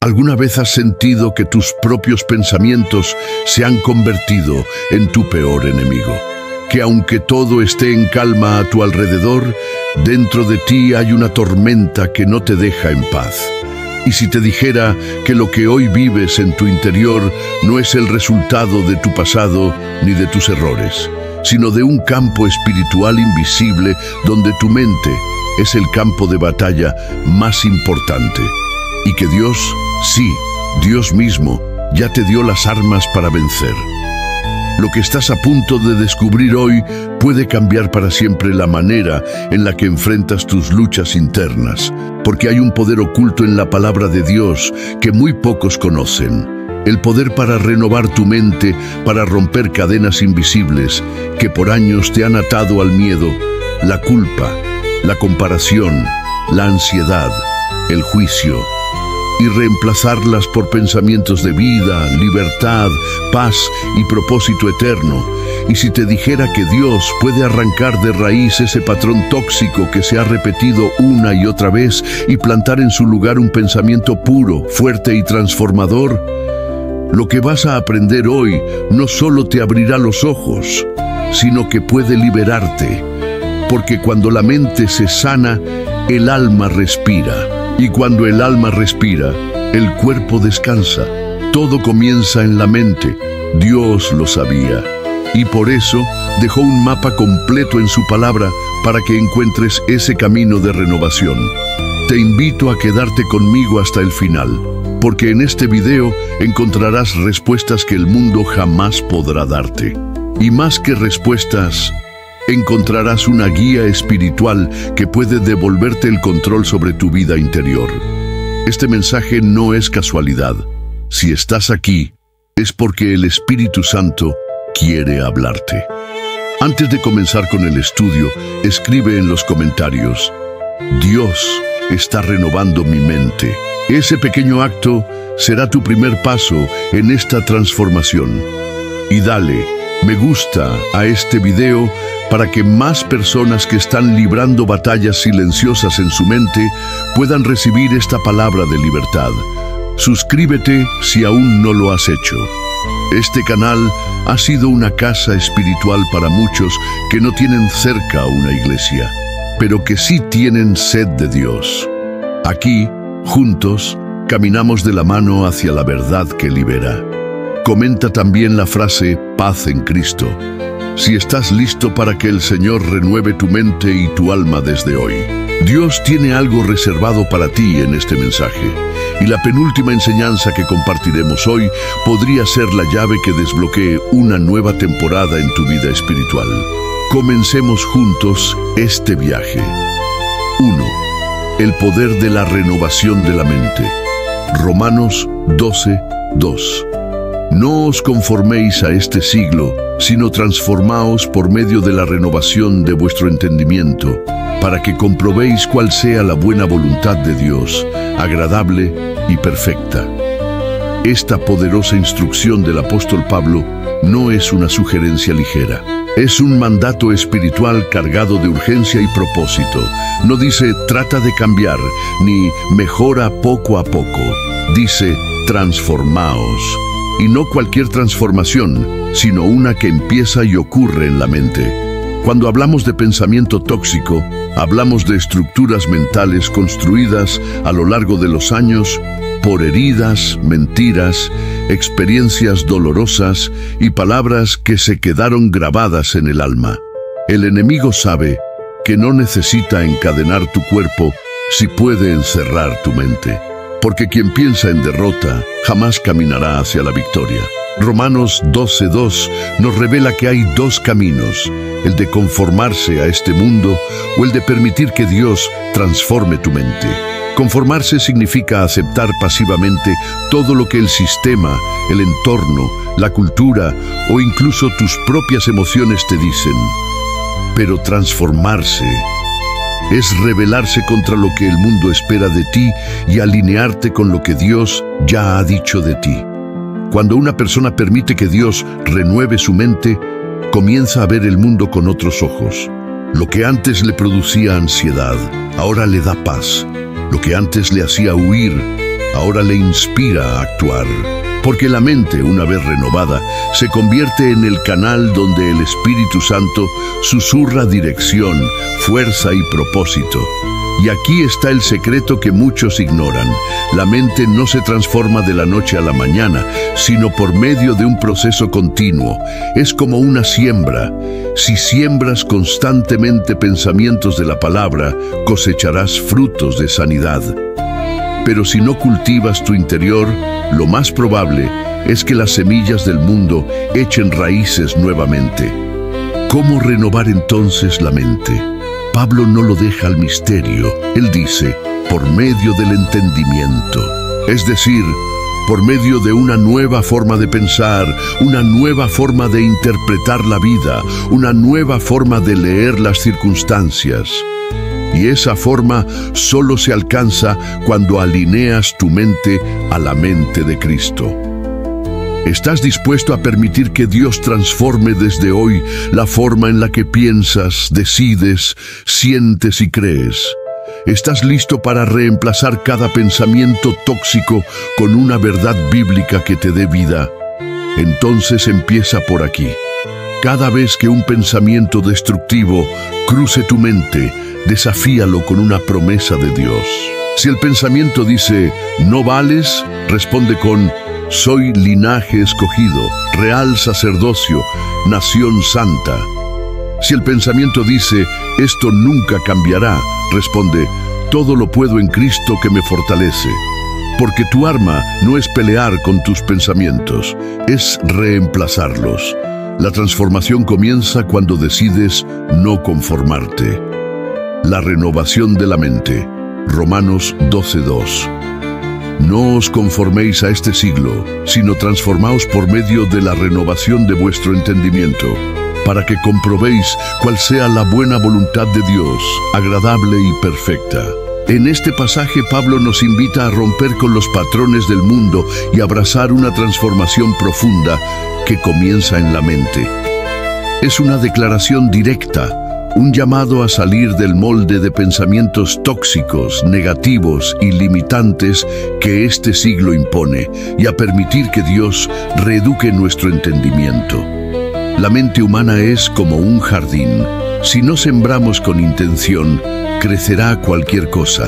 ¿Alguna vez has sentido que tus propios pensamientos se han convertido en tu peor enemigo? Que aunque todo esté en calma a tu alrededor, dentro de ti hay una tormenta que no te deja en paz. Y si te dijera que lo que hoy vives en tu interior no es el resultado de tu pasado ni de tus errores, sino de un campo espiritual invisible donde tu mente es el campo de batalla más importante. Y que Dios, sí, Dios mismo, ya te dio las armas para vencer. Lo que estás a punto de descubrir hoy puede cambiar para siempre la manera en la que enfrentas tus luchas internas, porque hay un poder oculto en la palabra de Dios que muy pocos conocen. El poder para renovar tu mente, para romper cadenas invisibles que por años te han atado al miedo, la culpa, la comparación, la ansiedad, el juicio, y reemplazarlas por pensamientos de vida, libertad, paz y propósito eterno. Y si te dijera que Dios puede arrancar de raíz ese patrón tóxico que se ha repetido una y otra vez y plantar en su lugar un pensamiento puro, fuerte y transformador, lo que vas a aprender hoy no solo te abrirá los ojos, sino que puede liberarte. Porque cuando la mente se sana, el alma respira. Y cuando el alma respira, el cuerpo descansa. Todo comienza en la mente. Dios lo sabía. Y por eso dejó un mapa completo en su palabra para que encuentres ese camino de renovación. Te invito a quedarte conmigo hasta el final, porque en este video encontrarás respuestas que el mundo jamás podrá darte. Y más que respuestas, encontrarás una guía espiritual que puede devolverte el control sobre tu vida interior. Este mensaje no es casualidad. Si estás aquí, es porque el Espíritu Santo quiere hablarte. Antes de comenzar con el estudio, escribe en los comentarios: Dios está renovando mi mente. Ese pequeño acto será tu primer paso en esta transformación. Y dale me gusta a este video para que más personas que están librando batallas silenciosas en su mente puedan recibir esta palabra de libertad. Suscríbete si aún no lo has hecho. Este canal ha sido una casa espiritual para muchos que no tienen cerca una iglesia, pero que sí tienen sed de Dios. Aquí, juntos, caminamos de la mano hacia la verdad que libera. Comenta también la frase paz en Cristo, si estás listo para que el Señor renueve tu mente y tu alma desde hoy. Dios tiene algo reservado para ti en este mensaje, y la penúltima enseñanza que compartiremos hoy podría ser la llave que desbloquee una nueva temporada en tu vida espiritual. Comencemos juntos este viaje. 1. El poder de la renovación de la mente. Romanos 12:2. No os conforméis a este siglo, sino transformaos por medio de la renovación de vuestro entendimiento, para que comprobéis cuál sea la buena voluntad de Dios, agradable y perfecta. Esta poderosa instrucción del apóstol Pablo no es una sugerencia ligera. Es un mandato espiritual cargado de urgencia y propósito. No dice trata de cambiar, ni mejora poco a poco. Dice transformaos. Y no cualquier transformación, sino una que empieza y ocurre en la mente. Cuando hablamos de pensamiento tóxico, hablamos de estructuras mentales construidas a lo largo de los años por heridas, mentiras, experiencias dolorosas y palabras que se quedaron grabadas en el alma. El enemigo sabe que no necesita encadenar tu cuerpo si puede encerrar tu mente. Porque quien piensa en derrota jamás caminará hacia la victoria. Romanos 12:2 nos revela que hay dos caminos, el de conformarse a este mundo o el de permitir que Dios transforme tu mente. Conformarse significa aceptar pasivamente todo lo que el sistema, el entorno, la cultura o incluso tus propias emociones te dicen. Pero transformarse es rebelarse contra lo que el mundo espera de ti y alinearte con lo que Dios ya ha dicho de ti. Cuando una persona permite que Dios renueve su mente, comienza a ver el mundo con otros ojos. Lo que antes le producía ansiedad, ahora le da paz. Lo que antes le hacía huir, ahora le inspira a actuar. Porque la mente, una vez renovada, se convierte en el canal donde el Espíritu Santo susurra dirección, fuerza y propósito. Y aquí está el secreto que muchos ignoran. La mente no se transforma de la noche a la mañana, sino por medio de un proceso continuo. Es como una siembra. Si siembras constantemente pensamientos de la palabra, cosecharás frutos de sanidad. Pero si no cultivas tu interior, lo más probable es que las semillas del mundo echen raíces nuevamente. ¿Cómo renovar entonces la mente? Pablo no lo deja al misterio. Él dice, por medio del entendimiento. Es decir, por medio de una nueva forma de pensar, una nueva forma de interpretar la vida, una nueva forma de leer las circunstancias. Y esa forma solo se alcanza cuando alineas tu mente a la mente de Cristo. ¿Estás dispuesto a permitir que Dios transforme desde hoy la forma en la que piensas, decides, sientes y crees? ¿Estás listo para reemplazar cada pensamiento tóxico con una verdad bíblica que te dé vida? Entonces empieza por aquí. Cada vez que un pensamiento destructivo cruce tu mente, desafíalo con una promesa de Dios. Si el pensamiento dice, no vales, responde con, soy linaje escogido, real sacerdocio, nación santa. Si el pensamiento dice, esto nunca cambiará, responde, todo lo puedo en Cristo que me fortalece. Porque tu arma no es pelear con tus pensamientos, es reemplazarlos. La transformación comienza cuando decides no conformarte. La renovación de la mente. Romanos 12:2. No os conforméis a este siglo, sino transformaos por medio de la renovación de vuestro entendimiento, para que comprobéis cuál sea la buena voluntad de Dios, agradable y perfecta. En este pasaje Pablo nos invita a romper con los patrones del mundo y abrazar una transformación profunda que comienza en la mente. Es una declaración directa, un llamado a salir del molde de pensamientos tóxicos, negativos y limitantes que este siglo impone y a permitir que Dios reeduque nuestro entendimiento. La mente humana es como un jardín. Si no sembramos con intención, crecerá cualquier cosa,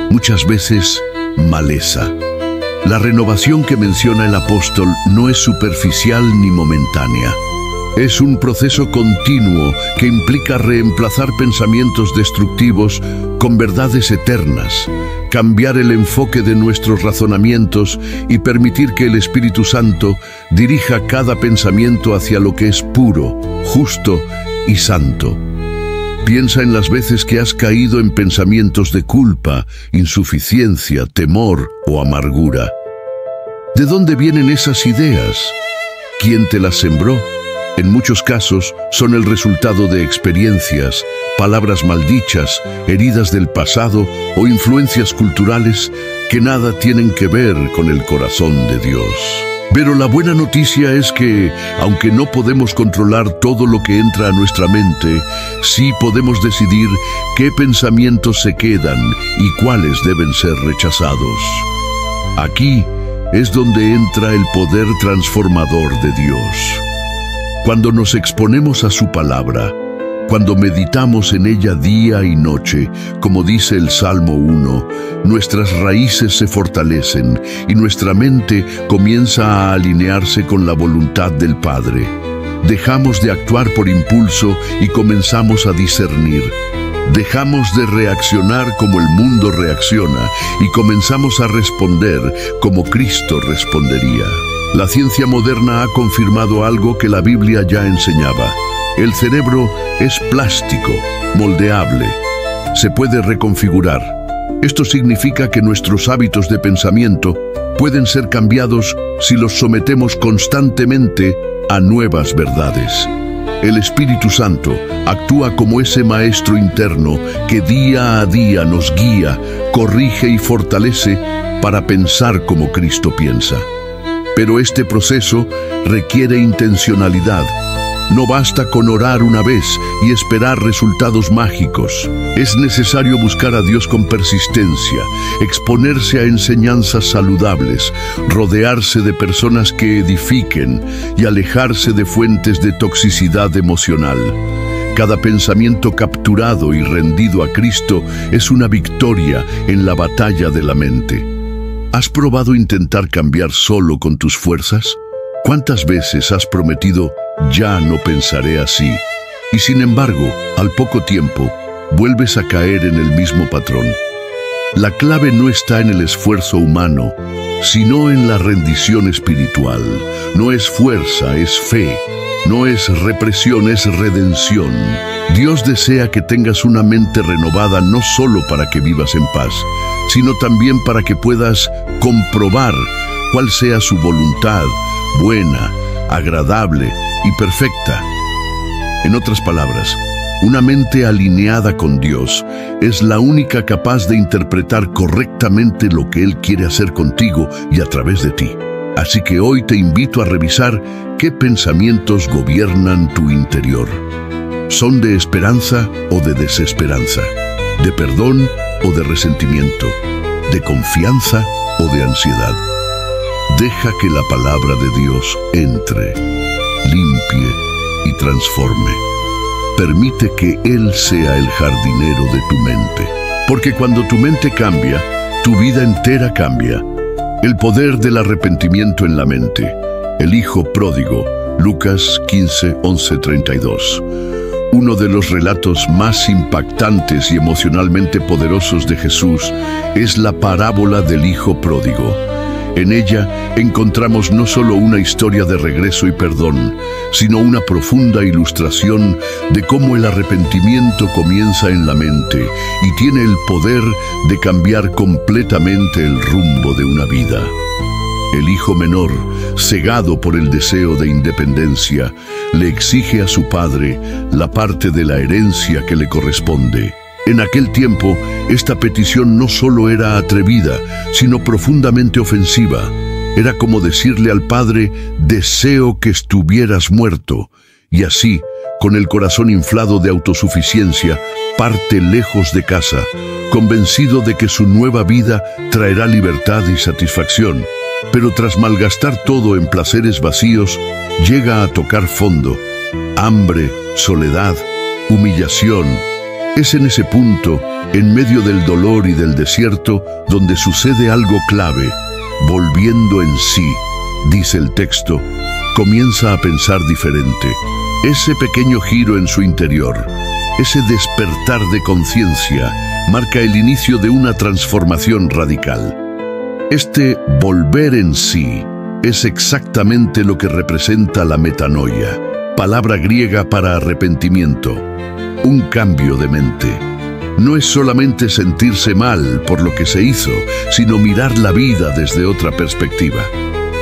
muchas veces maleza. La renovación que menciona el apóstol no es superficial ni momentánea. Es un proceso continuo que implica reemplazar pensamientos destructivos con verdades eternas, cambiar el enfoque de nuestros razonamientos y permitir que el Espíritu Santo dirija cada pensamiento hacia lo que es puro, justo y santo. Piensa en las veces que has caído en pensamientos de culpa, insuficiencia, temor o amargura. ¿De dónde vienen esas ideas? ¿Quién te las sembró? En muchos casos son el resultado de experiencias, palabras maldichas, heridas del pasado o influencias culturales que nada tienen que ver con el corazón de Dios. Pero la buena noticia es que, aunque no podemos controlar todo lo que entra a nuestra mente, sí podemos decidir qué pensamientos se quedan y cuáles deben ser rechazados. Aquí es donde entra el poder transformador de Dios. Cuando nos exponemos a su palabra, cuando meditamos en ella día y noche, como dice el Salmo 1, nuestras raíces se fortalecen y nuestra mente comienza a alinearse con la voluntad del Padre. Dejamos de actuar por impulso y comenzamos a discernir. Dejamos de reaccionar como el mundo reacciona y comenzamos a responder como Cristo respondería. La ciencia moderna ha confirmado algo que la Biblia ya enseñaba. El cerebro es plástico, moldeable. Se puede reconfigurar. Esto significa que nuestros hábitos de pensamiento pueden ser cambiados si los sometemos constantemente a nuevas verdades. El Espíritu Santo actúa como ese maestro interno que día a día nos guía, corrige y fortalece para pensar como Cristo piensa. Pero este proceso requiere intencionalidad. No basta con orar una vez y esperar resultados mágicos. Es necesario buscar a Dios con persistencia, exponerse a enseñanzas saludables, rodearse de personas que edifiquen y alejarse de fuentes de toxicidad emocional. Cada pensamiento capturado y rendido a Cristo es una victoria en la batalla de la mente. ¿Has probado intentar cambiar solo con tus fuerzas? ¿Cuántas veces has prometido, ya no pensaré así? Y sin embargo, al poco tiempo, vuelves a caer en el mismo patrón. La clave no está en el esfuerzo humano, sino en la rendición espiritual. No es fuerza, es fe. No es represión, es redención. Dios desea que tengas una mente renovada no solo para que vivas en paz, sino también para que puedas comprobar cuál sea su voluntad, buena, agradable y perfecta. En otras palabras, una mente alineada con Dios es la única capaz de interpretar correctamente lo que Él quiere hacer contigo y a través de ti. Así que hoy te invito a revisar qué pensamientos gobiernan tu interior. ¿Son de esperanza o de desesperanza? ¿De perdón o de resentimiento? ¿De confianza o de ansiedad? Deja que la palabra de Dios entre, limpie y transforme. Permite que Él sea el jardinero de tu mente. Porque cuando tu mente cambia, tu vida entera cambia. El poder del arrepentimiento en la mente. El hijo pródigo, Lucas 15, 11, 32. Uno de los relatos más impactantes y emocionalmente poderosos de Jesús es la parábola del hijo pródigo. En ella encontramos no solo una historia de regreso y perdón, sino una profunda ilustración de cómo el arrepentimiento comienza en la mente y tiene el poder de cambiar completamente el rumbo de una vida. El hijo menor, cegado por el deseo de independencia, le exige a su padre la parte de la herencia que le corresponde. En aquel tiempo, esta petición no solo era atrevida, sino profundamente ofensiva. Era como decirle al padre, deseo que estuvieras muerto. Y así, con el corazón inflado de autosuficiencia, parte lejos de casa, convencido de que su nueva vida traerá libertad y satisfacción. Pero tras malgastar todo en placeres vacíos, llega a tocar fondo. Hambre, soledad, humillación. Es en ese punto, en medio del dolor y del desierto, donde sucede algo clave. Volviendo en sí, dice el texto, comienza a pensar diferente. Ese pequeño giro en su interior, ese despertar de conciencia, marca el inicio de una transformación radical. Este volver en sí es exactamente lo que representa la metanoia, palabra griega para arrepentimiento. Un cambio de mente. No es solamente sentirse mal por lo que se hizo, sino mirar la vida desde otra perspectiva.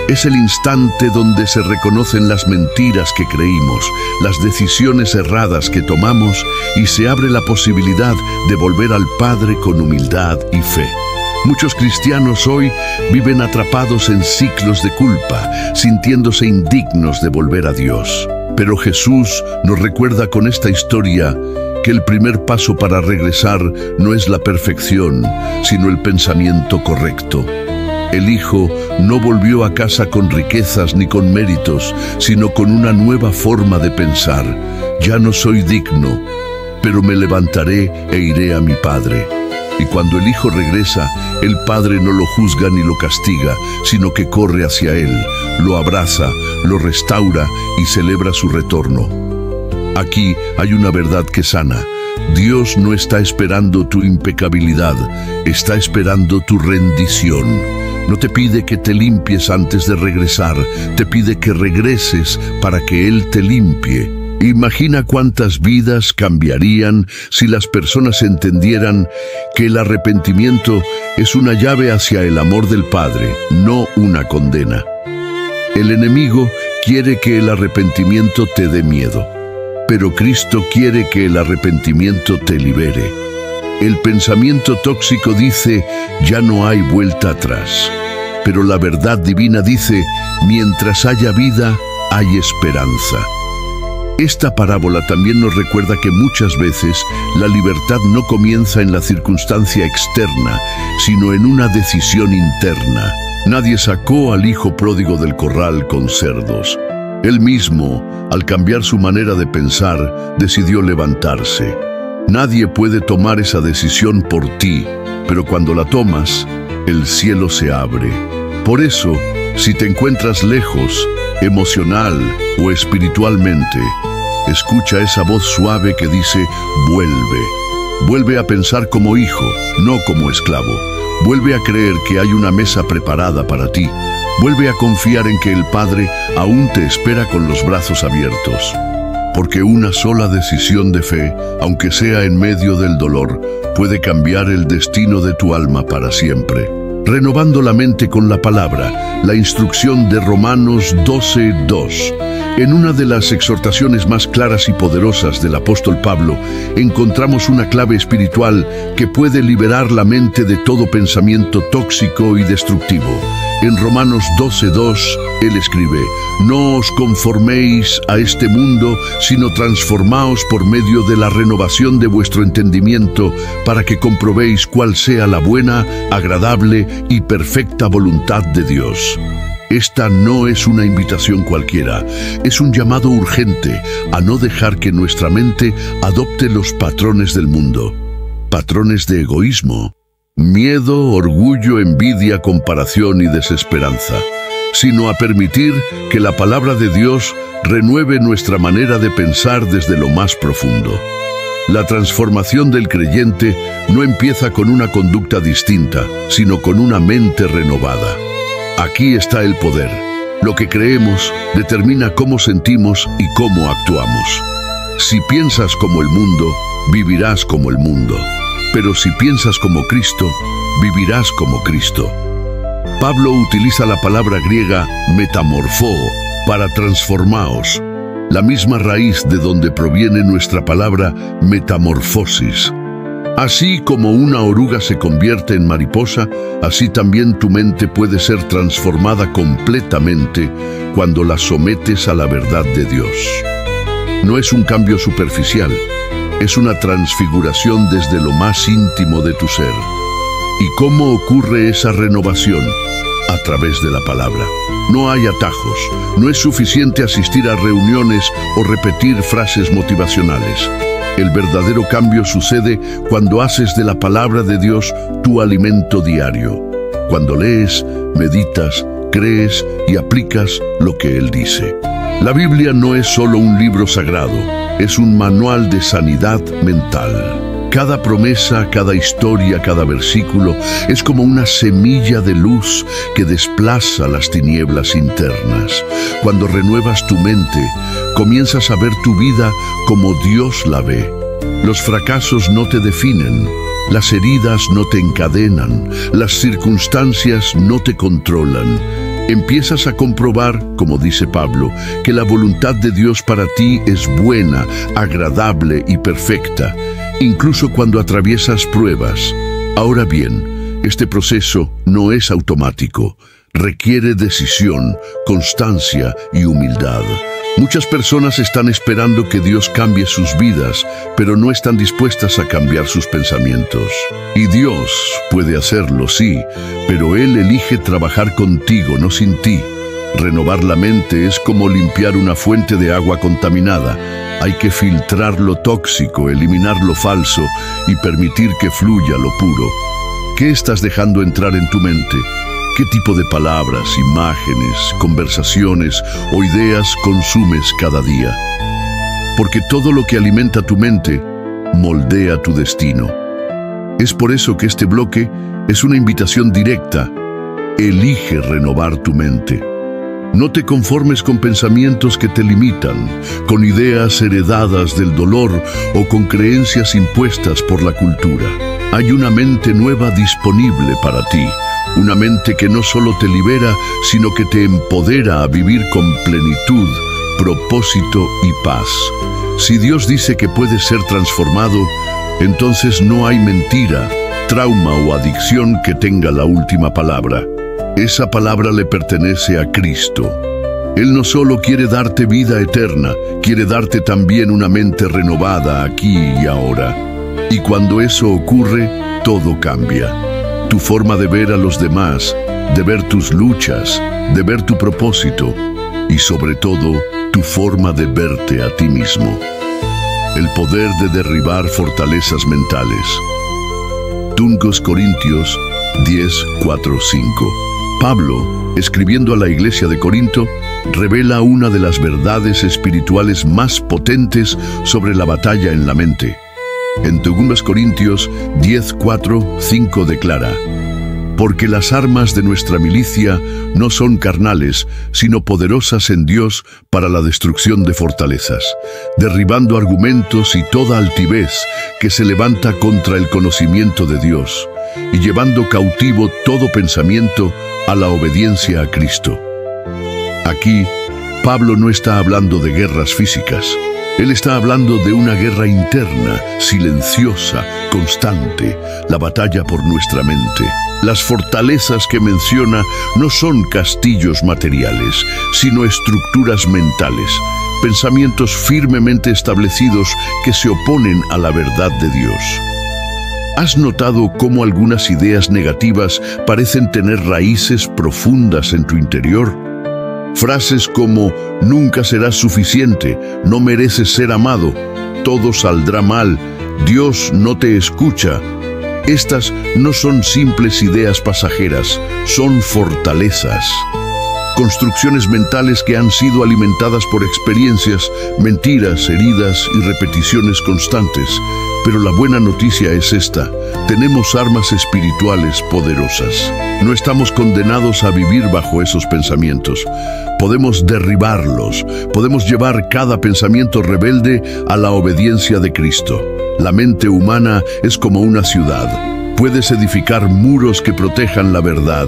Es el instante donde se reconocen las mentiras que creímos, las decisiones erradas que tomamos y se abre la posibilidad de volver al Padre con humildad y fe. Muchos cristianos hoy viven atrapados en ciclos de culpa, sintiéndose indignos de volver a Dios. Pero Jesús nos recuerda con esta historia que el primer paso para regresar no es la perfección, sino el pensamiento correcto. El hijo no volvió a casa con riquezas ni con méritos, sino con una nueva forma de pensar. Ya no soy digno, pero me levantaré e iré a mi padre. Y cuando el hijo regresa, el padre no lo juzga ni lo castiga, sino que corre hacia él, lo abraza, lo restaura y celebra su retorno. Aquí hay una verdad que sana. Dios no está esperando tu impecabilidad, está esperando tu rendición. No te pide que te limpies antes de regresar, te pide que regreses para que Él te limpie. Imagina cuántas vidas cambiarían si las personas entendieran que el arrepentimiento es una llave hacia el amor del Padre, no una condena. El enemigo quiere que el arrepentimiento te dé miedo, pero Cristo quiere que el arrepentimiento te libere. El pensamiento tóxico dice, ya no hay vuelta atrás. Pero la verdad divina dice, mientras haya vida, hay esperanza. Esta parábola también nos recuerda que muchas veces la libertad no comienza en la circunstancia externa, sino en una decisión interna. Nadie sacó al hijo pródigo del corral con cerdos. Él mismo, al cambiar su manera de pensar, decidió levantarse. Nadie puede tomar esa decisión por ti, pero cuando la tomas, el cielo se abre. Por eso, si te encuentras lejos, emocional o espiritualmente, escucha esa voz suave que dice, vuelve. Vuelve a pensar como hijo, no como esclavo. Vuelve a creer que hay una mesa preparada para ti. Vuelve a confiar en que el Padre aún te espera con los brazos abiertos. Porque una sola decisión de fe, aunque sea en medio del dolor, puede cambiar el destino de tu alma para siempre. Renovando la mente con la palabra, la instrucción de Romanos 12:2. En una de las exhortaciones más claras y poderosas del apóstol Pablo, encontramos una clave espiritual que puede liberar la mente de todo pensamiento tóxico y destructivo. En Romanos 12:2, él escribe, no os conforméis a este mundo, sino transformaos por medio de la renovación de vuestro entendimiento, para que comprobéis cuál sea la buena, agradable y perfecta voluntad de Dios. Esta no es una invitación cualquiera, es un llamado urgente a no dejar que nuestra mente adopte los patrones del mundo. Patrones de egoísmo, miedo, orgullo, envidia, comparación y desesperanza, sino a permitir que la palabra de Dios renueve nuestra manera de pensar desde lo más profundo. La transformación del creyente no empieza con una conducta distinta, sino con una mente renovada. Aquí está el poder. Lo que creemos determina cómo sentimos y cómo actuamos. Si piensas como el mundo, vivirás como el mundo. Pero si piensas como Cristo, vivirás como Cristo. Pablo utiliza la palabra griega metamorfó para transformaos, la misma raíz de donde proviene nuestra palabra metamorfosis. Así como una oruga se convierte en mariposa, así también tu mente puede ser transformada completamente cuando la sometes a la verdad de Dios. No es un cambio superficial, es una transfiguración desde lo más íntimo de tu ser. ¿Y cómo ocurre esa renovación? A través de la palabra. No hay atajos, no es suficiente asistir a reuniones o repetir frases motivacionales. El verdadero cambio sucede cuando haces de la palabra de Dios tu alimento diario. Cuando lees, meditas, crees y aplicas lo que Él dice. La Biblia no es solo un libro sagrado, es un manual de sanidad mental. Cada promesa, cada historia, cada versículo es como una semilla de luz que desplaza las tinieblas internas. Cuando renuevas tu mente, comienzas a ver tu vida como Dios la ve. Los fracasos no te definen, las heridas no te encadenan, las circunstancias no te controlan. Empiezas a comprobar, como dice Pablo, que la voluntad de Dios para ti es buena, agradable y perfecta, incluso cuando atraviesas pruebas. Ahora bien, este proceso no es automático, requiere decisión, constancia y humildad. Muchas personas están esperando que Dios cambie sus vidas, pero no están dispuestas a cambiar sus pensamientos. Y Dios puede hacerlo, sí, pero Él elige trabajar contigo, no sin ti. Renovar la mente es como limpiar una fuente de agua contaminada. Hay que filtrar lo tóxico, eliminar lo falso y permitir que fluya lo puro. ¿Qué estás dejando entrar en tu mente? ¿Qué tipo de palabras, imágenes, conversaciones o ideas consumes cada día? Porque todo lo que alimenta tu mente moldea tu destino. Es por eso que este bloque es una invitación directa. Elige renovar tu mente. No te conformes con pensamientos que te limitan, con ideas heredadas del dolor o con creencias impuestas por la cultura. Hay una mente nueva disponible para ti. Una mente que no solo te libera, sino que te empodera a vivir con plenitud, propósito y paz. Si Dios dice que puedes ser transformado, entonces no hay mentira, trauma o adicción que tenga la última palabra. Esa palabra le pertenece a Cristo. Él no solo quiere darte vida eterna, quiere darte también una mente renovada aquí y ahora. Y cuando eso ocurre, todo cambia. Tu forma de ver a los demás, de ver tus luchas, de ver tu propósito y sobre todo, tu forma de verte a ti mismo. El poder de derribar fortalezas mentales. 2 Corintios 10, 4, 5. Pablo, escribiendo a la iglesia de Corinto, revela una de las verdades espirituales más potentes sobre la batalla en la mente. En 2 Corintios 10, 4, 5 declara: porque las armas de nuestra milicia no son carnales, sino poderosas en Dios para la destrucción de fortalezas, derribando argumentos y toda altivez que se levanta contra el conocimiento de Dios, y llevando cautivo todo pensamiento a la obediencia a Cristo. Aquí, Pablo no está hablando de guerras físicas. Él está hablando de una guerra interna, silenciosa, constante, la batalla por nuestra mente. Las fortalezas que menciona no son castillos materiales, sino estructuras mentales, pensamientos firmemente establecidos que se oponen a la verdad de Dios. ¿Has notado cómo algunas ideas negativas parecen tener raíces profundas en tu interior? Frases como nunca serás suficiente, no mereces ser amado, todo saldrá mal, Dios no te escucha. Estas no son simples ideas pasajeras, son fortalezas. Construcciones mentales que han sido alimentadas por experiencias, mentiras, heridas y repeticiones constantes. Pero la buena noticia es esta: tenemos armas espirituales poderosas. No estamos condenados a vivir bajo esos pensamientos. Podemos derribarlos, podemos llevar cada pensamiento rebelde a la obediencia de Cristo. La mente humana es como una ciudad. Puedes edificar muros que protejan la verdad,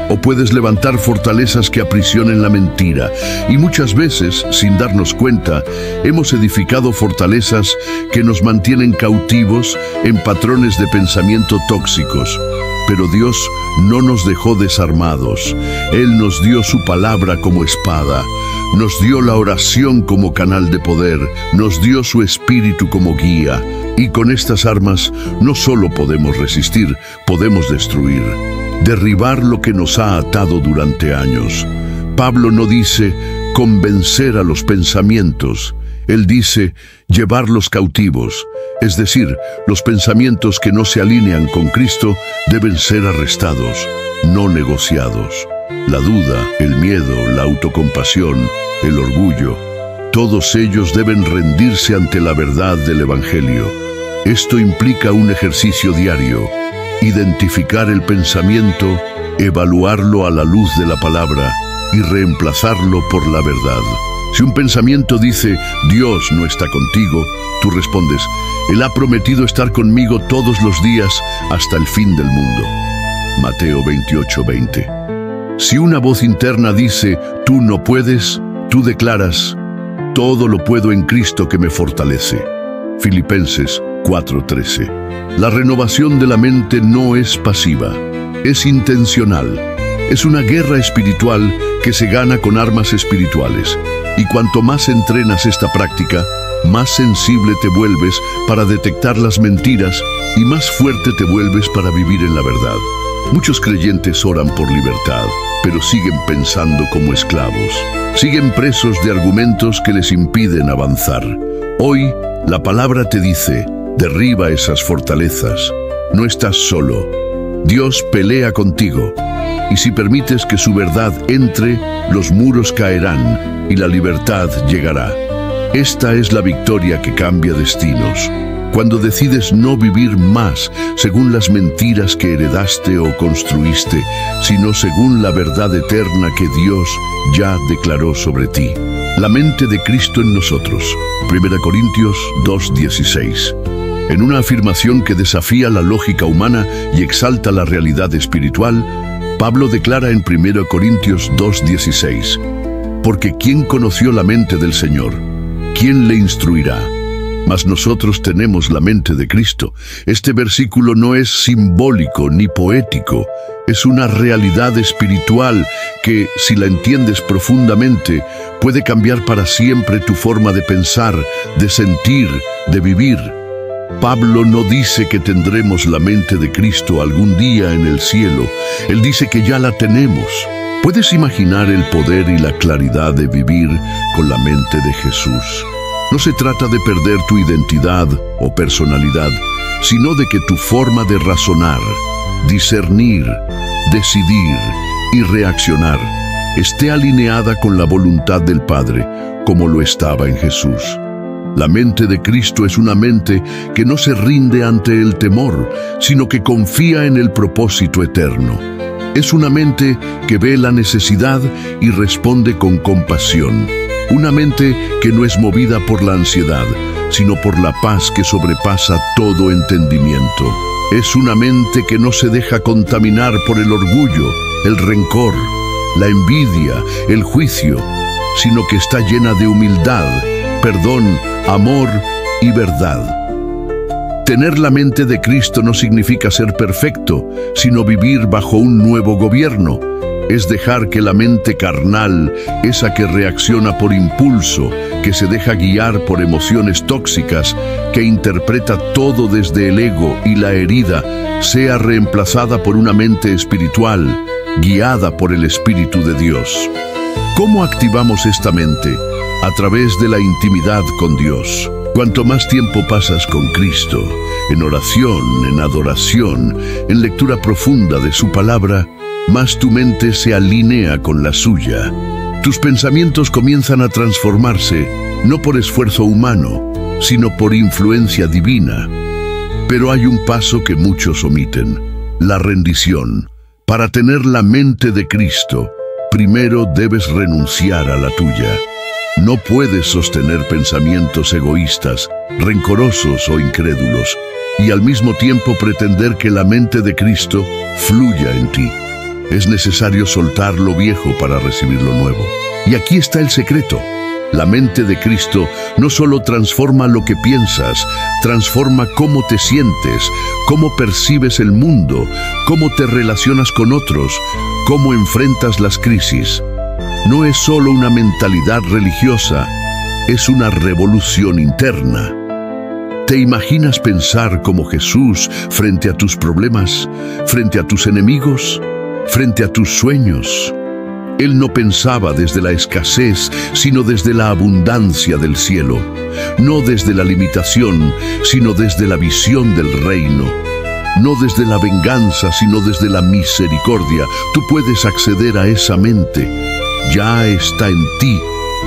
o puedes levantar fortalezas que aprisionen la mentira. Y muchas veces, sin darnos cuenta, hemos edificado fortalezas que nos mantienen cautivos en patrones de pensamiento tóxicos. Pero Dios no nos dejó desarmados. Él nos dio su palabra como espada, nos dio la oración como canal de poder, nos dio su espíritu como guía. Y con estas armas no solo podemos resistir, podemos destruir, derribar lo que nos ha atado durante años. Pablo no dice convencer a los pensamientos, él dice llevarlos cautivos. Es decir, los pensamientos que no se alinean con Cristo deben ser arrestados, no negociados. La duda, el miedo, la autocompasión, el orgullo, todos ellos deben rendirse ante la verdad del Evangelio. Esto implica un ejercicio diario: identificar el pensamiento, evaluarlo a la luz de la palabra y reemplazarlo por la verdad. Si un pensamiento dice, Dios no está contigo, tú respondes, Él ha prometido estar conmigo todos los días hasta el fin del mundo. Mateo 28:20. Si una voz interna dice, tú no puedes, tú declaras, todo lo puedo en Cristo que me fortalece. Filipenses 4:13. La renovación de la mente no es pasiva, es intencional. Es una guerra espiritual que se gana con armas espirituales. Y cuanto más entrenas esta práctica, más sensible te vuelves para detectar las mentiras y más fuerte te vuelves para vivir en la verdad. Muchos creyentes oran por libertad, pero siguen pensando como esclavos. Siguen presos de argumentos que les impiden avanzar. Hoy, la palabra te dice, derriba esas fortalezas. No estás solo. Dios pelea contigo. Y si permites que su verdad entre, los muros caerán y la libertad llegará. Esta es la victoria que cambia destinos. Cuando decides no vivir más según las mentiras que heredaste o construiste, sino según la verdad eterna que Dios ya declaró sobre ti. La mente de Cristo en nosotros. 1 Corintios 2:16. En una afirmación que desafía la lógica humana y exalta la realidad espiritual, Pablo declara en 1 Corintios 2:16, porque ¿quién conoció la mente del Señor? ¿Quién le instruirá? mas nosotros tenemos la mente de Cristo. Este versículo no es simbólico ni poético, es una realidad espiritual que, si la entiendes profundamente, puede cambiar para siempre tu forma de pensar, de sentir, de vivir. Pablo no dice que tendremos la mente de Cristo algún día en el cielo, él dice que ya la tenemos. ¿Puedes imaginar el poder y la claridad de vivir con la mente de Jesús? No se trata de perder tu identidad o personalidad, sino de que tu forma de razonar, discernir, decidir y reaccionar esté alineada con la voluntad del Padre, como lo estaba en Jesús. La mente de Cristo es una mente que no se rinde ante el temor, sino que confía en el propósito eterno. Es una mente que ve la necesidad y responde con compasión. Una mente que no es movida por la ansiedad, sino por la paz que sobrepasa todo entendimiento. Es una mente que no se deja contaminar por el orgullo, el rencor, la envidia, el juicio, sino que está llena de humildad, perdón, amor y verdad. Tener la mente de Cristo no significa ser perfecto, sino vivir bajo un nuevo gobierno. Es dejar que la mente carnal, esa que reacciona por impulso, que se deja guiar por emociones tóxicas, que interpreta todo desde el ego y la herida, sea reemplazada por una mente espiritual, guiada por el Espíritu de Dios. ¿Cómo activamos esta mente? A través de la intimidad con Dios. Cuanto más tiempo pasas con Cristo, en oración, en adoración, en lectura profunda de su palabra, más tu mente se alinea con la suya. Tus pensamientos comienzan a transformarse, no por esfuerzo humano, sino por influencia divina. Pero hay un paso que muchos omiten: la rendición. Para tener la mente de Cristo, primero debes renunciar a la tuya. No puedes sostener pensamientos egoístas, rencorosos o incrédulos, y al mismo tiempo pretender que la mente de Cristo fluya en ti. Es necesario soltar lo viejo para recibir lo nuevo. Y aquí está el secreto. La mente de Cristo no solo transforma lo que piensas, transforma cómo te sientes, cómo percibes el mundo, cómo te relacionas con otros, cómo enfrentas las crisis. No es solo una mentalidad religiosa, es una revolución interna. ¿Te imaginas pensar como Jesús frente a tus problemas, frente a tus enemigos, frente a tus sueños? Él no pensaba desde la escasez, sino desde la abundancia del cielo. No desde la limitación, sino desde la visión del reino. No desde la venganza, sino desde la misericordia. Tú puedes acceder a esa mente. Ya está en ti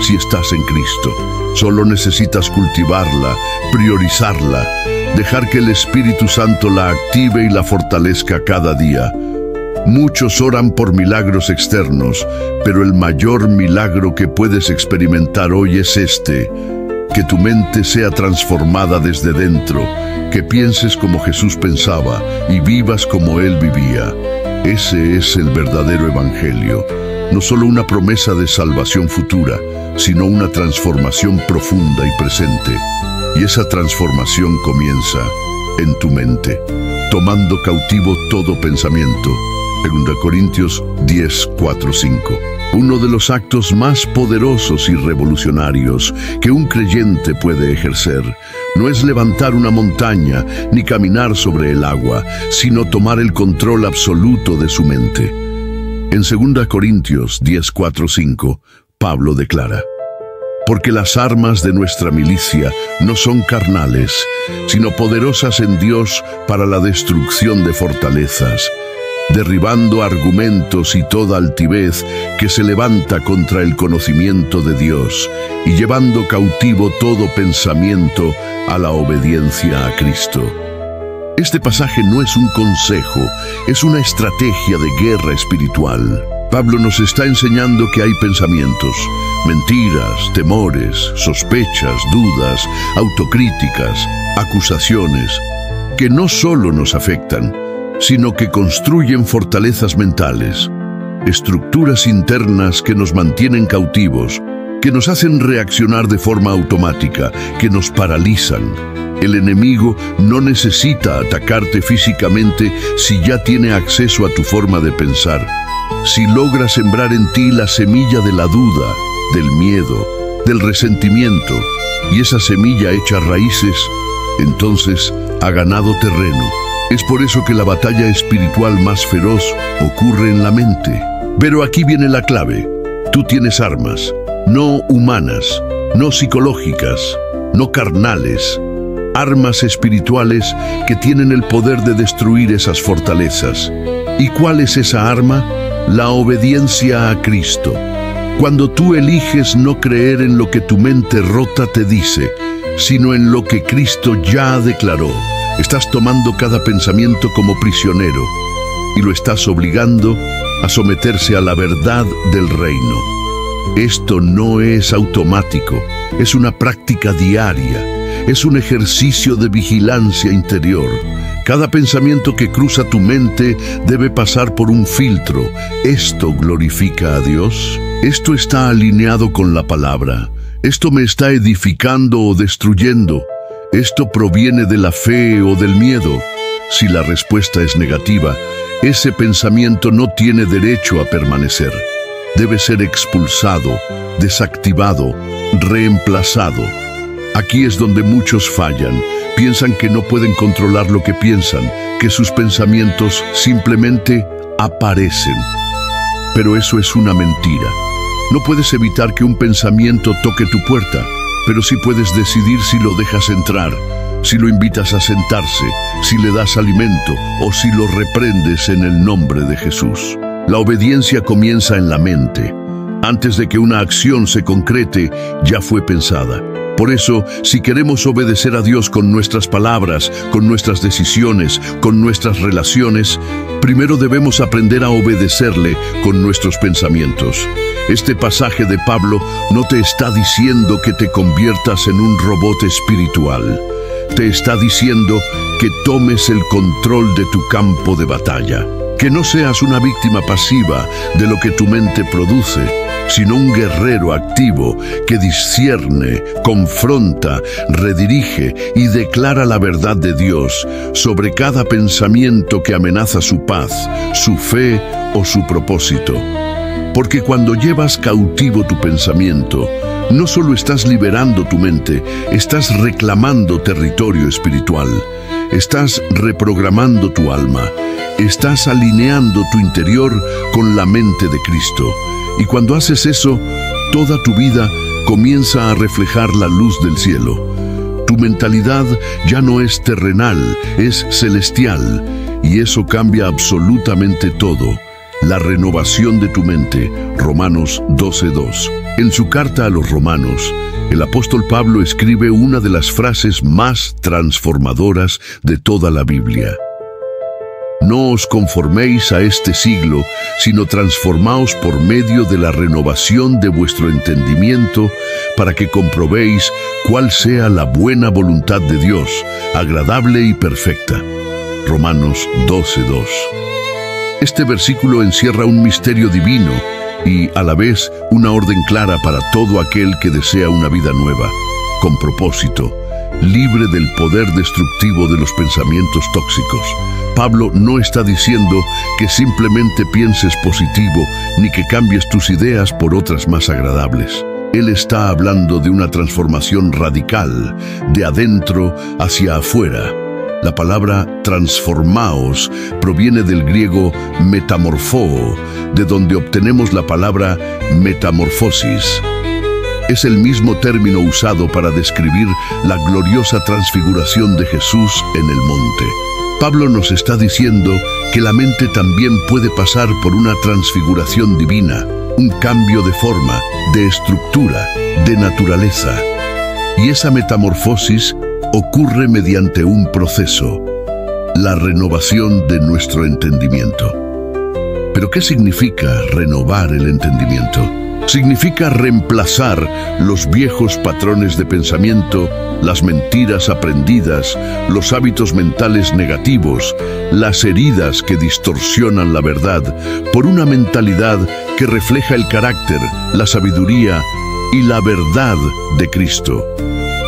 si estás en Cristo. Solo necesitas cultivarla, priorizarla, dejar que el Espíritu Santo la active y la fortalezca cada día. Muchos oran por milagros externos, pero el mayor milagro que puedes experimentar hoy es este: que tu mente sea transformada desde dentro, que pienses como Jesús pensaba y vivas como Él vivía. Ese es el verdadero evangelio. No solo una promesa de salvación futura, sino una transformación profunda y presente. Y esa transformación comienza en tu mente, tomando cautivo todo pensamiento. 2 Corintios 10, 4, 5. Uno de los actos más poderosos y revolucionarios que un creyente puede ejercer no es levantar una montaña ni caminar sobre el agua, sino tomar el control absoluto de su mente. En 2 Corintios 10, 4, 5, Pablo declara: porque las armas de nuestra milicia no son carnales, sino poderosas en Dios para la destrucción de fortalezas, derribando argumentos y toda altivez que se levanta contra el conocimiento de Dios, y llevando cautivo todo pensamiento a la obediencia a Cristo. Este pasaje no es un consejo, es una estrategia de guerra espiritual. Pablo nos está enseñando que hay pensamientos, mentiras, temores, sospechas, dudas, autocríticas, acusaciones, que no solo nos afectan, sino que construyen fortalezas mentales, estructuras internas que nos mantienen cautivos, que nos hacen reaccionar de forma automática, que nos paralizan. El enemigo no necesita atacarte físicamente si ya tiene acceso a tu forma de pensar. Si logra sembrar en ti la semilla de la duda, del miedo, del resentimiento, y esa semilla echa raíces, entonces ha ganado terreno. Es por eso que la batalla espiritual más feroz ocurre en la mente. Pero aquí viene la clave. Tú tienes armas, no humanas, no psicológicas, no carnales. Armas espirituales que tienen el poder de destruir esas fortalezas. ¿Y cuál es esa arma? La obediencia a Cristo. Cuando tú eliges no creer en lo que tu mente rota te dice, sino en lo que Cristo ya declaró, estás tomando cada pensamiento como prisionero y lo estás obligando a someterse a la verdad del reino. Esto no es automático, es una práctica diaria, es un ejercicio de vigilancia interior. Cada pensamiento que cruza tu mente debe pasar por un filtro. ¿Esto glorifica a Dios? ¿Esto está alineado con la palabra? ¿Esto me está edificando o destruyendo? ¿Esto proviene de la fe o del miedo? Si la respuesta es negativa, ese pensamiento no tiene derecho a permanecer. Debe ser expulsado, desactivado, reemplazado. Aquí es donde muchos fallan. Piensan que no pueden controlar lo que piensan, que sus pensamientos simplemente aparecen. Pero eso es una mentira. No puedes evitar que un pensamiento toque tu puerta, pero sí puedes decidir si lo dejas entrar, si lo invitas a sentarse, si le das alimento o si lo reprendes en el nombre de Jesús. La obediencia comienza en la mente. Antes de que una acción se concrete, ya fue pensada. Por eso, si queremos obedecer a Dios con nuestras palabras, con nuestras decisiones, con nuestras relaciones, primero debemos aprender a obedecerle con nuestros pensamientos. Este pasaje de Pablo no te está diciendo que te conviertas en un robot espiritual. Te está diciendo que tomes el control de tu campo de batalla. Que no seas una víctima pasiva de lo que tu mente produce, sino un guerrero activo que discierne, confronta, redirige y declara la verdad de Dios sobre cada pensamiento que amenaza su paz, su fe o su propósito. Porque cuando llevas cautivo tu pensamiento, no solo estás liberando tu mente, estás reclamando territorio espiritual, estás reprogramando tu alma, estás alineando tu interior con la mente de Cristo. Y cuando haces eso, toda tu vida comienza a reflejar la luz del cielo. Tu mentalidad ya no es terrenal, es celestial, y eso cambia absolutamente todo. La renovación de tu mente, Romanos 12:2. En su carta a los Romanos, el apóstol Pablo escribe una de las frases más transformadoras de toda la Biblia. No os conforméis a este siglo, sino transformaos por medio de la renovación de vuestro entendimiento, para que comprobéis cuál sea la buena voluntad de Dios, agradable y perfecta. Romanos 12:2. Este versículo encierra un misterio divino y, a la vez, una orden clara para todo aquel que desea una vida nueva, con propósito, libre del poder destructivo de los pensamientos tóxicos. Pablo no está diciendo que simplemente pienses positivo ni que cambies tus ideas por otras más agradables. Él está hablando de una transformación radical, de adentro hacia afuera. La palabra transformaos proviene del griego metamorfoo, de donde obtenemos la palabra metamorfosis. Es el mismo término usado para describir la gloriosa transfiguración de Jesús en el monte. Pablo nos está diciendo que la mente también puede pasar por una transfiguración divina, un cambio de forma, de estructura, de naturaleza. Y esa metamorfosis ocurre mediante un proceso, la renovación de nuestro entendimiento. ¿Pero qué significa renovar el entendimiento? Significa reemplazar los viejos patrones de pensamiento, las mentiras aprendidas, los hábitos mentales negativos, las heridas que distorsionan la verdad, por una mentalidad que refleja el carácter, la sabiduría y la verdad de Cristo.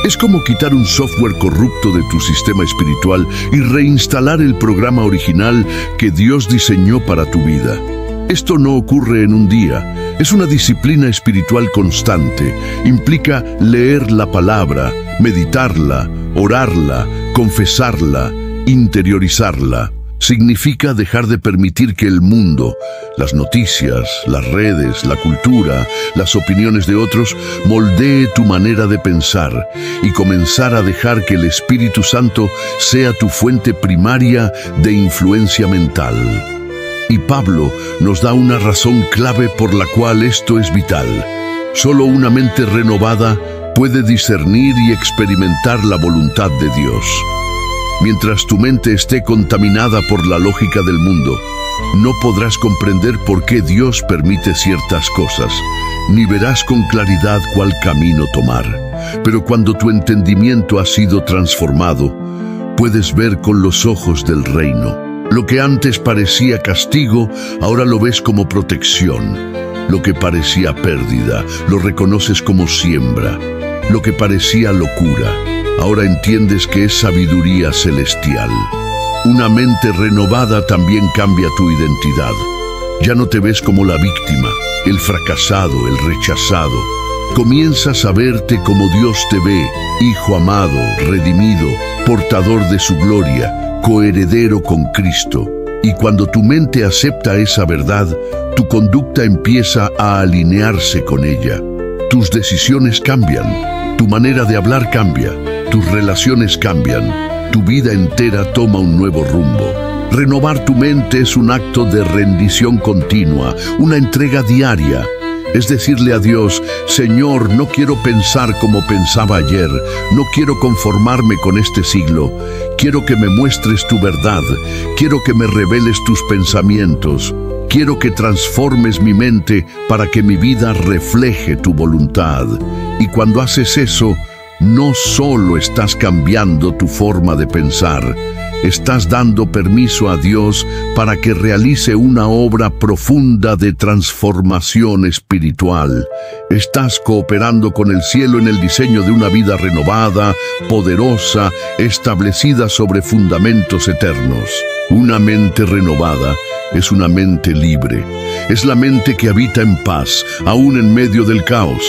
Es como quitar un software corrupto de tu sistema espiritual y reinstalar el programa original que Dios diseñó para tu vida. Esto no ocurre en un día, es una disciplina espiritual constante. Implica leer la palabra, meditarla, orarla, confesarla, interiorizarla. Significa dejar de permitir que el mundo, las noticias, las redes, la cultura, las opiniones de otros, moldee tu manera de pensar y comenzar a dejar que el Espíritu Santo sea tu fuente primaria de influencia mental. Y Pablo nos da una razón clave por la cual esto es vital. Solo una mente renovada puede discernir y experimentar la voluntad de Dios. Mientras tu mente esté contaminada por la lógica del mundo, no podrás comprender por qué Dios permite ciertas cosas, ni verás con claridad cuál camino tomar. Pero cuando tu entendimiento ha sido transformado, puedes ver con los ojos del reino. Lo que antes parecía castigo, ahora lo ves como protección. Lo que parecía pérdida, lo reconoces como siembra. Lo que parecía locura, ahora entiendes que es sabiduría celestial. Una mente renovada también cambia tu identidad. Ya no te ves como la víctima, el fracasado, el rechazado. Comienzas a verte como Dios te ve, hijo amado, redimido, portador de su gloria, coheredero con Cristo. Y cuando tu mente acepta esa verdad, tu conducta empieza a alinearse con ella. Tus decisiones cambian, tu manera de hablar cambia, tus relaciones cambian, tu vida entera toma un nuevo rumbo. Renovar tu mente es un acto de rendición continua, una entrega diaria. Es decirle a Dios: Señor, no quiero pensar como pensaba ayer, no quiero conformarme con este siglo. Quiero que me muestres tu verdad, quiero que me reveles tus pensamientos. Quiero que transformes mi mente para que mi vida refleje tu voluntad. Y cuando haces eso, no solo estás cambiando tu forma de pensar, estás dando permiso a Dios para que realice una obra profunda de transformación espiritual. Estás cooperando con el cielo en el diseño de una vida renovada, poderosa, establecida sobre fundamentos eternos. Una mente renovada es una mente libre. Es la mente que habita en paz, aún en medio del caos.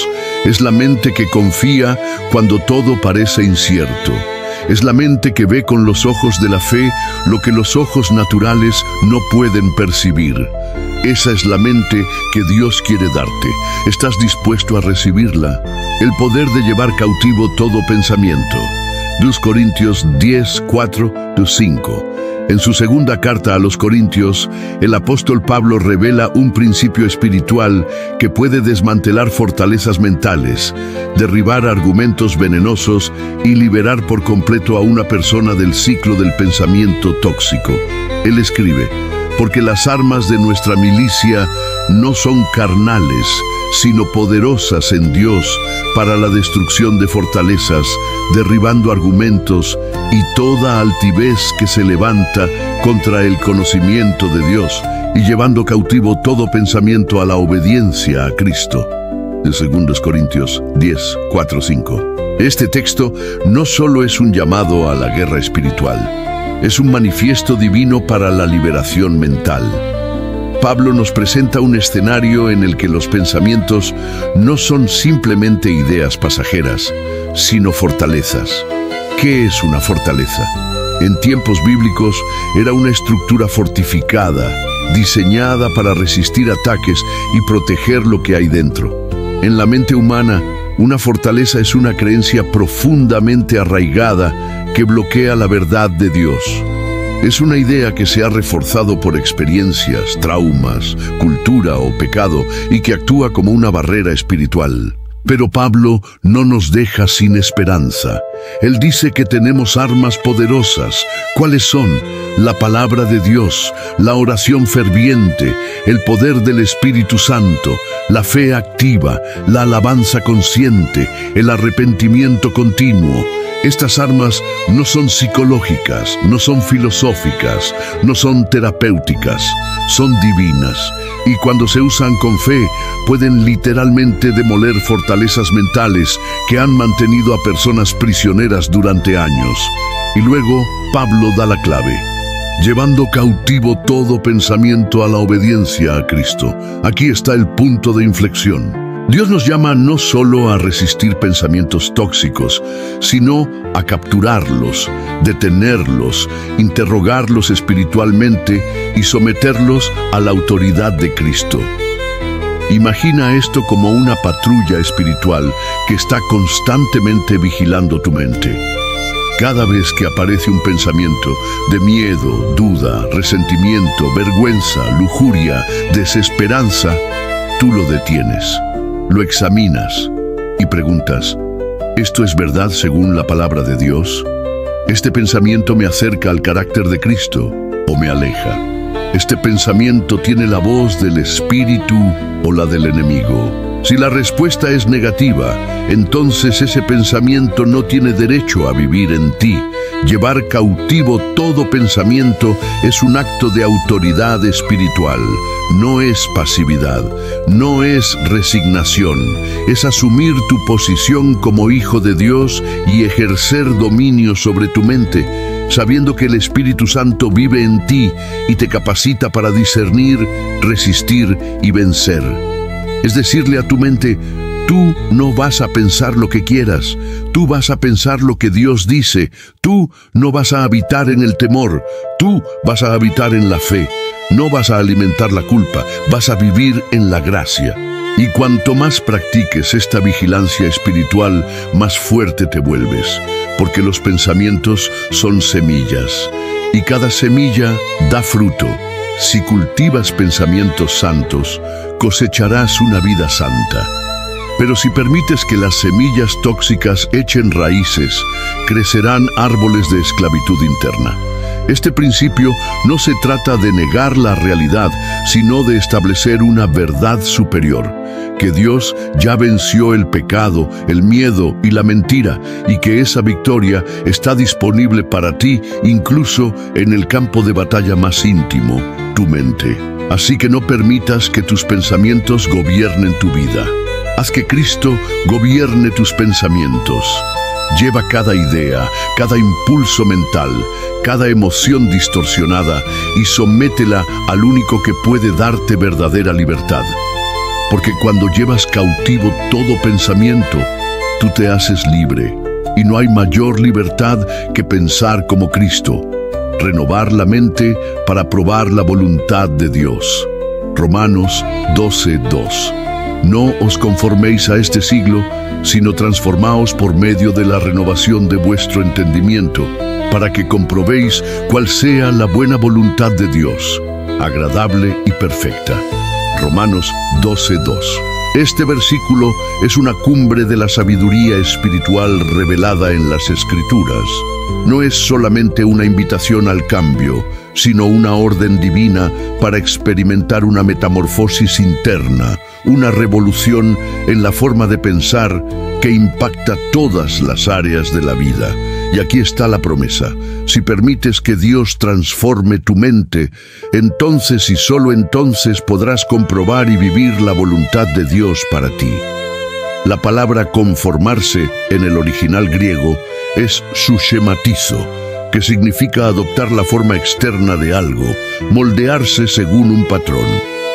Es la mente que confía cuando todo parece incierto. Es la mente que ve con los ojos de la fe lo que los ojos naturales no pueden percibir. Esa es la mente que Dios quiere darte. ¿Estás dispuesto a recibirla? El poder de llevar cautivo todo pensamiento. 2 Corintios 10, 4-5. En su segunda carta a los Corintios, el apóstol Pablo revela un principio espiritual que puede desmantelar fortalezas mentales, derribar argumentos venenosos y liberar por completo a una persona del ciclo del pensamiento tóxico. Él escribe: porque las armas de nuestra milicia no son carnales, sino poderosas en Dios para la destrucción de fortalezas, derribando argumentos y toda altivez que se levanta contra el conocimiento de Dios y llevando cautivo todo pensamiento a la obediencia a Cristo. De 2 Corintios 10, 4-5. Este texto no solo es un llamado a la guerra espiritual, es un manifiesto divino para la liberación mental. Pablo nos presenta un escenario en el que los pensamientos no son simplemente ideas pasajeras, sino fortalezas. ¿Qué es una fortaleza? En tiempos bíblicos era una estructura fortificada, diseñada para resistir ataques y proteger lo que hay dentro. En la mente humana, una fortaleza es una creencia profundamente arraigada que bloquea la verdad de Dios. Es una idea que se ha reforzado por experiencias, traumas, cultura o pecado y que actúa como una barrera espiritual. Pero Pablo no nos deja sin esperanza. Él dice que tenemos armas poderosas. ¿Cuáles son? La palabra de Dios, la oración ferviente, el poder del Espíritu Santo, la fe activa, la alabanza consciente, el arrepentimiento continuo. Estas armas no son psicológicas, no son filosóficas, no son terapéuticas, son divinas. Y cuando se usan con fe, pueden literalmente demoler fortalezas mentales que han mantenido a personas prisioneras durante años. Y luego, Pablo da la clave: llevando cautivo todo pensamiento a la obediencia a Cristo. Aquí está el punto de inflexión. Dios nos llama no solo a resistir pensamientos tóxicos, sino a capturarlos, detenerlos, interrogarlos espiritualmente y someterlos a la autoridad de Cristo. Imagina esto como una patrulla espiritual que está constantemente vigilando tu mente. Cada vez que aparece un pensamiento de miedo, duda, resentimiento, vergüenza, lujuria, desesperanza, tú lo detienes, lo examinas y preguntas: ¿esto es verdad según la palabra de Dios? ¿Este pensamiento me acerca al carácter de Cristo o me aleja? ¿Este pensamiento tiene la voz del Espíritu o la del enemigo? Si la respuesta es negativa, entonces ese pensamiento no tiene derecho a vivir en ti. Llevar cautivo todo pensamiento es un acto de autoridad espiritual. No es pasividad, no es resignación. Es asumir tu posición como hijo de Dios y ejercer dominio sobre tu mente, sabiendo que el Espíritu Santo vive en ti y te capacita para discernir, resistir y vencer. Es decirle a tu mente: tú no vas a pensar lo que quieras, tú vas a pensar lo que Dios dice, tú no vas a habitar en el temor, tú vas a habitar en la fe, no vas a alimentar la culpa, vas a vivir en la gracia. Y cuanto más practiques esta vigilancia espiritual, más fuerte te vuelves, porque los pensamientos son semillas, y cada semilla da fruto. Si cultivas pensamientos santos, cosecharás una vida santa. Pero si permites que las semillas tóxicas echen raíces, crecerán árboles de esclavitud interna. Este principio no se trata de negar la realidad, sino de establecer una verdad superior: que Dios ya venció el pecado, el miedo y la mentira, y que esa victoria está disponible para ti incluso en el campo de batalla más íntimo, tu mente. Así que no permitas que tus pensamientos gobiernen tu vida. Haz que Cristo gobierne tus pensamientos. Lleva cada idea, cada impulso mental, cada emoción distorsionada y sométela al único que puede darte verdadera libertad. Porque cuando llevas cautivo todo pensamiento, tú te haces libre. Y no hay mayor libertad que pensar como Cristo. Renovar la mente para probar la voluntad de Dios. Romanos 12:2. No os conforméis a este siglo, sino transformaos por medio de la renovación de vuestro entendimiento, para que comprobéis cuál sea la buena voluntad de Dios, agradable y perfecta. Romanos 12:2. Este versículo es una cumbre de la sabiduría espiritual revelada en las Escrituras. No es solamente una invitación al cambio, sino una orden divina para experimentar una metamorfosis interna, una revolución en la forma de pensar que impacta todas las áreas de la vida. Y aquí está la promesa: si permites que Dios transforme tu mente, entonces y solo entonces podrás comprobar y vivir la voluntad de Dios para ti. La palabra conformarse en el original griego es sushematizo, que significa adoptar la forma externa de algo, moldearse según un patrón.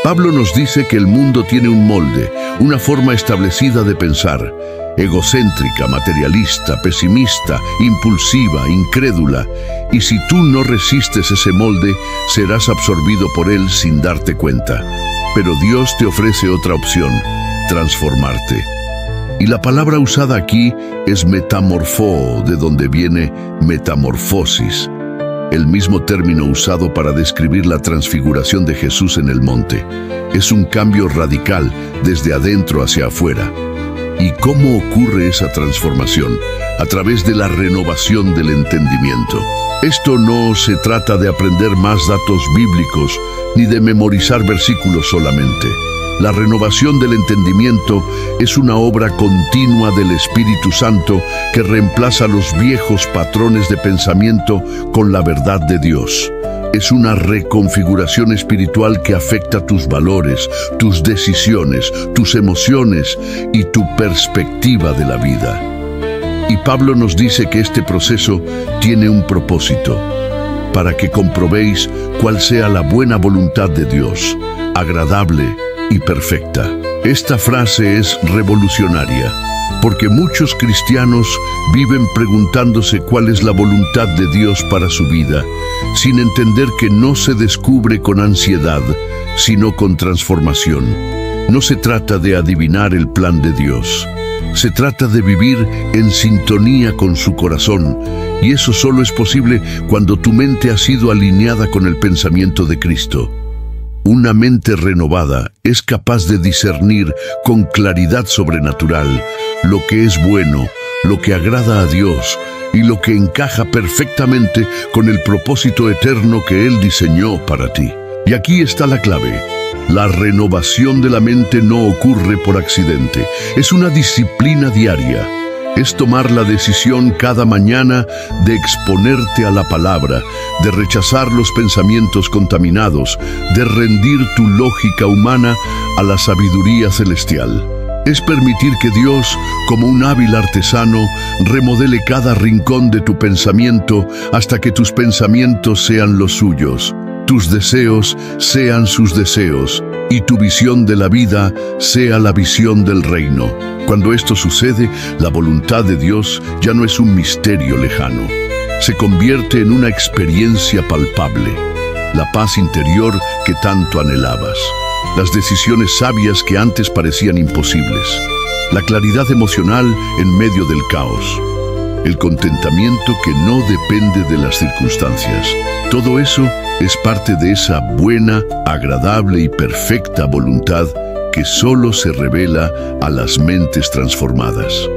Pablo nos dice que el mundo tiene un molde, una forma establecida de pensar: egocéntrica, materialista, pesimista, impulsiva, incrédula. Y si tú no resistes ese molde, serás absorbido por él sin darte cuenta. Pero Dios te ofrece otra opción: transformarte. Y la palabra usada aquí es metamorfó, de donde viene metamorfosis, el mismo término usado para describir la transfiguración de Jesús en el monte. Es un cambio radical desde adentro hacia afuera. ¿Y cómo ocurre esa transformación? A través de la renovación del entendimiento. Esto no se trata de aprender más datos bíblicos ni de memorizar versículos solamente. La renovación del entendimiento es una obra continua del Espíritu Santo que reemplaza los viejos patrones de pensamiento con la verdad de Dios. Es una reconfiguración espiritual que afecta tus valores, tus decisiones, tus emociones y tu perspectiva de la vida. Y Pablo nos dice que este proceso tiene un propósito, para que comprobéis cuál sea la buena voluntad de Dios, agradable y perfecta. Esta frase es revolucionaria, porque muchos cristianos viven preguntándose cuál es la voluntad de Dios para su vida, sin entender que no se descubre con ansiedad, sino con transformación. No se trata de adivinar el plan de Dios. Se trata de vivir en sintonía con su corazón, y eso solo es posible cuando tu mente ha sido alineada con el pensamiento de Cristo. Una mente renovada es capaz de discernir con claridad sobrenatural lo que es bueno, lo que agrada a Dios y lo que encaja perfectamente con el propósito eterno que Él diseñó para ti. Y aquí está la clave. La renovación de la mente no ocurre por accidente. Es una disciplina diaria. Es tomar la decisión cada mañana de exponerte a la palabra, de rechazar los pensamientos contaminados, de rendir tu lógica humana a la sabiduría celestial. Es permitir que Dios, como un hábil artesano, remodele cada rincón de tu pensamiento hasta que tus pensamientos sean los suyos, tus deseos sean sus deseos y tu visión de la vida sea la visión del reino. Cuando esto sucede, la voluntad de Dios ya no es un misterio lejano. Se convierte en una experiencia palpable, la paz interior que tanto anhelabas, las decisiones sabias que antes parecían imposibles, la claridad emocional en medio del caos, el contentamiento que no depende de las circunstancias. Todo eso es parte de esa buena, agradable y perfecta voluntad que solo se revela a las mentes transformadas.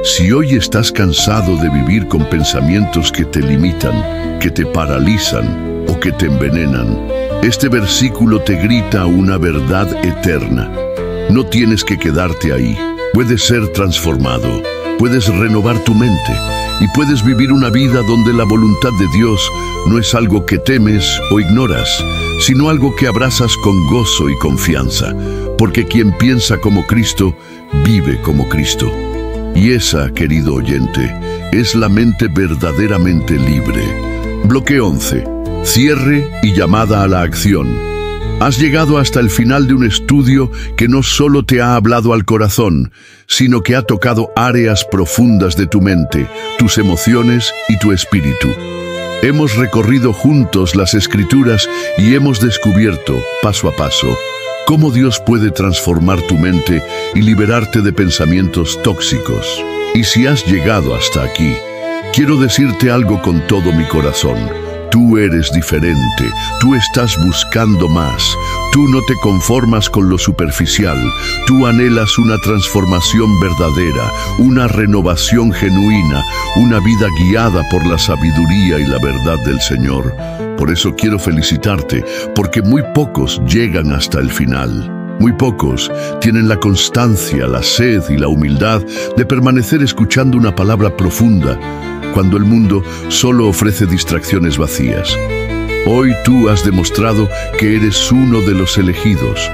Si hoy estás cansado de vivir con pensamientos que te limitan, que te paralizan o que te envenenan, este versículo te grita una verdad eterna. No tienes que quedarte ahí. Puedes ser transformado, puedes renovar tu mente y puedes vivir una vida donde la voluntad de Dios no es algo que temes o ignoras, sino algo que abrazas con gozo y confianza, porque quien piensa como Cristo, vive como Cristo. Y esa, querido oyente, es la mente verdaderamente libre. Bloque 11. Cierre y llamada a la acción. Has llegado hasta el final de un estudio que no solo te ha hablado al corazón, sino que ha tocado áreas profundas de tu mente, tus emociones y tu espíritu. Hemos recorrido juntos las Escrituras y hemos descubierto, paso a paso, cómo Dios puede transformar tu mente y liberarte de pensamientos tóxicos. Y si has llegado hasta aquí, quiero decirte algo con todo mi corazón. Tú eres diferente, tú estás buscando más, tú no te conformas con lo superficial, tú anhelas una transformación verdadera, una renovación genuina, una vida guiada por la sabiduría y la verdad del Señor. Por eso quiero felicitarte, porque muy pocos llegan hasta el final. Muy pocos tienen la constancia, la sed y la humildad de permanecer escuchando una palabra profunda, cuando el mundo solo ofrece distracciones vacías. Hoy tú has demostrado que eres uno de los elegidos,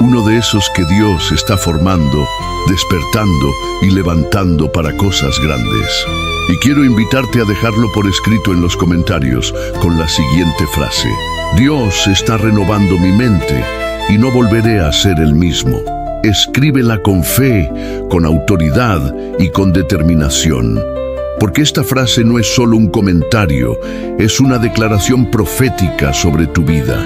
uno de esos que Dios está formando, despertando y levantando para cosas grandes. Y quiero invitarte a dejarlo por escrito en los comentarios con la siguiente frase: Dios está renovando mi mente y no volveré a ser el mismo. Escríbela con fe, con autoridad y con determinación. Porque esta frase no es solo un comentario, es una declaración profética sobre tu vida.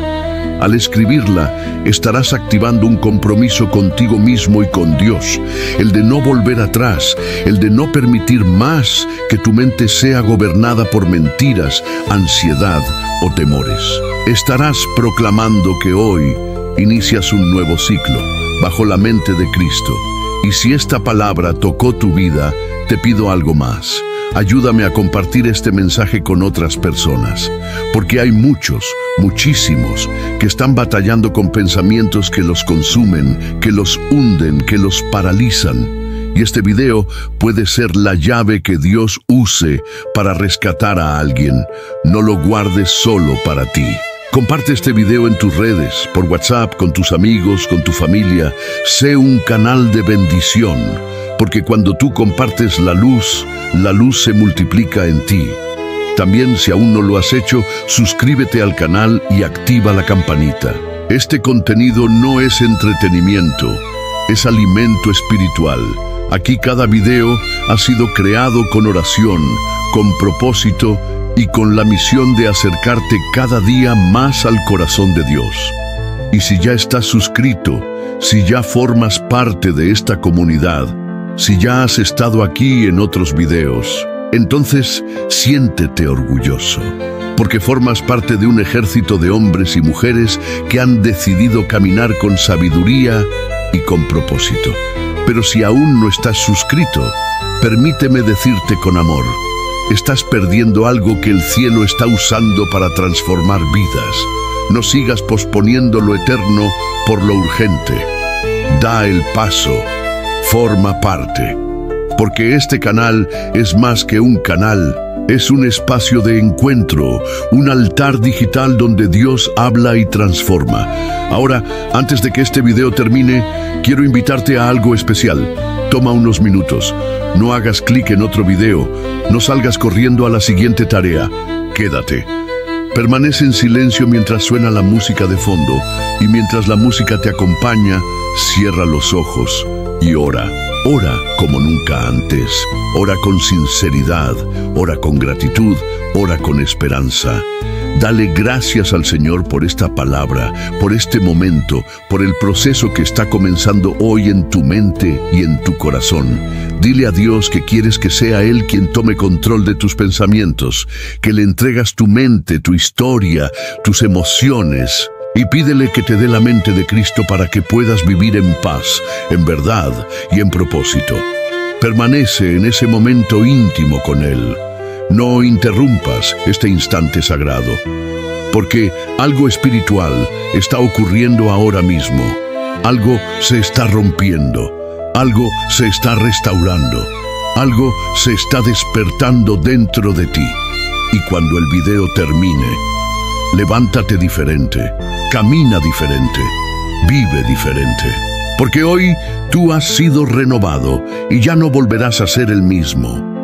Al escribirla, estarás activando un compromiso contigo mismo y con Dios, el de no volver atrás, el de no permitir más que tu mente sea gobernada por mentiras, ansiedad o temores. Estarás proclamando que hoy inicias un nuevo ciclo, bajo la mente de Cristo. Y si esta palabra tocó tu vida, te pido algo más. ayúdame a compartir este mensaje con otras personas, porque hay muchos, muchísimos, que están batallando con pensamientos que los consumen, que los hunden, que los paralizan. Y este video puede ser la llave que Dios use para rescatar a alguien. No lo guardes solo para ti. Comparte este video en tus redes, por WhatsApp, con tus amigos, con tu familia. Sé un canal de bendición, porque cuando tú compartes la luz se multiplica en ti. También, si aún no lo has hecho, suscríbete al canal y activa la campanita. Este contenido no es entretenimiento, es alimento espiritual. Aquí cada video ha sido creado con oración, con propósito y con la misión de acercarte cada día más al corazón de Dios. Y si ya estás suscrito, si ya formas parte de esta comunidad, si ya has estado aquí en otros videos, entonces siéntete orgulloso, porque formas parte de un ejército de hombres y mujeres que han decidido caminar con sabiduría y con propósito. Pero si aún no estás suscrito, permíteme decirte con amor, estás perdiendo algo que el cielo está usando para transformar vidas. No sigas posponiendo lo eterno por lo urgente. Da el paso, forma parte, porque este canal es más que un canal. Es un espacio de encuentro, un altar digital donde Dios habla y transforma. Ahora, antes de que este video termine, quiero invitarte a algo especial. Toma unos minutos, no hagas clic en otro video, no salgas corriendo a la siguiente tarea. Quédate. Permanece en silencio mientras suena la música de fondo, y mientras la música te acompaña, cierra los ojos y ora. Ora como nunca antes, ora con sinceridad, ora con gratitud, ora con esperanza. Dale gracias al Señor por esta palabra, por este momento, por el proceso que está comenzando hoy en tu mente y en tu corazón. Dile a Dios que quieres que sea Él quien tome control de tus pensamientos, que le entregas tu mente, tu historia, tus emociones. Y pídele que te dé la mente de Cristo para que puedas vivir en paz, en verdad y en propósito. Permanece en ese momento íntimo con Él. No interrumpas este instante sagrado, porque algo espiritual está ocurriendo ahora mismo. Algo se está rompiendo, algo se está restaurando, algo se está despertando dentro de ti. Y cuando el video termine, levántate diferente, camina diferente, vive diferente. Porque hoy tú has sido renovado y ya no volverás a ser el mismo.